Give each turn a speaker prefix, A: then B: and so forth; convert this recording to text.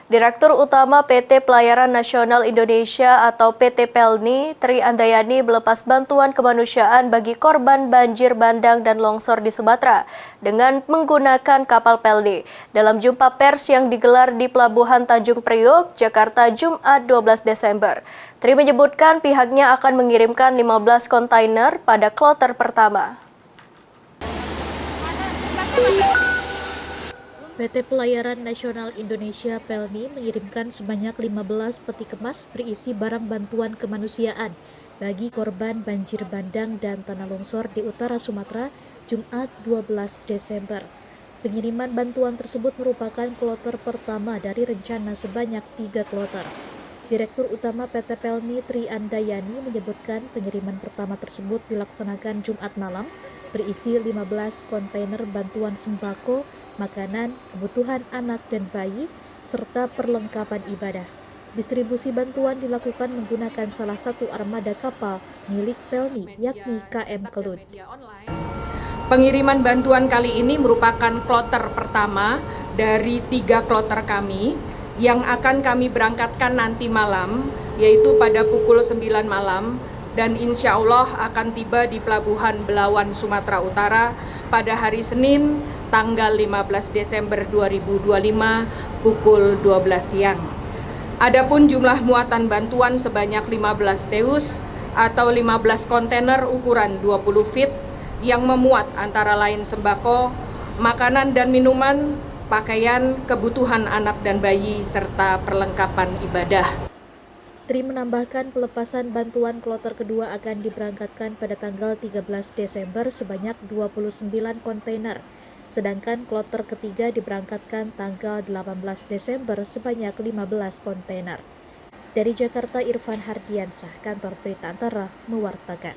A: Direktur Utama PT Pelayaran Nasional Indonesia atau PT PELNI, Tri Andayani melepas bantuan kemanusiaan bagi korban banjir bandang dan longsor di Sumatera dengan menggunakan kapal PELNI. Dalam jumpa pers yang digelar di Pelabuhan Tanjung Priok, Jakarta, Jumat 12 Desember. Tri menyebutkan pihaknya akan mengirimkan 15 kontainer pada kloter pertama.
B: PT Pelayaran Nasional Indonesia PELNI mengirimkan sebanyak 15 peti kemas berisi barang bantuan kemanusiaan bagi korban banjir bandang dan tanah longsor di utara Sumatera, Jumat 12 Desember. Pengiriman bantuan tersebut merupakan kloter pertama dari rencana sebanyak 3 kloter. Direktur Utama PT PELNI Tri Andayani menyebutkan pengiriman pertama tersebut dilaksanakan Jumat malam berisi 15 kontainer bantuan sembako, makanan, kebutuhan anak dan bayi, serta perlengkapan ibadah. Distribusi bantuan dilakukan menggunakan salah satu armada kapal milik PELNI, yakni KM Kelut.
C: Pengiriman bantuan kali ini merupakan kloter pertama dari 3 kloter kami yang akan kami berangkatkan nanti malam, yaitu pada pukul 9 malam, dan insya Allah akan tiba di Pelabuhan Belawan, Sumatera Utara pada hari Senin, tanggal 15 Desember 2025, pukul 12 siang. Adapun jumlah muatan bantuan sebanyak 15 teus atau 15 kontainer ukuran 20 feet yang memuat antara lain sembako, makanan dan minuman, pakaian, kebutuhan anak dan bayi, serta perlengkapan ibadah.
B: Tri menambahkan pelepasan bantuan kloter kedua akan diberangkatkan pada tanggal 13 Desember sebanyak 29 kontainer, sedangkan kloter ketiga diberangkatkan tanggal 18 Desember sebanyak 15 kontainer. Dari Jakarta, Irfan Hardiansah, Kantor Berita Antara, mewartakan.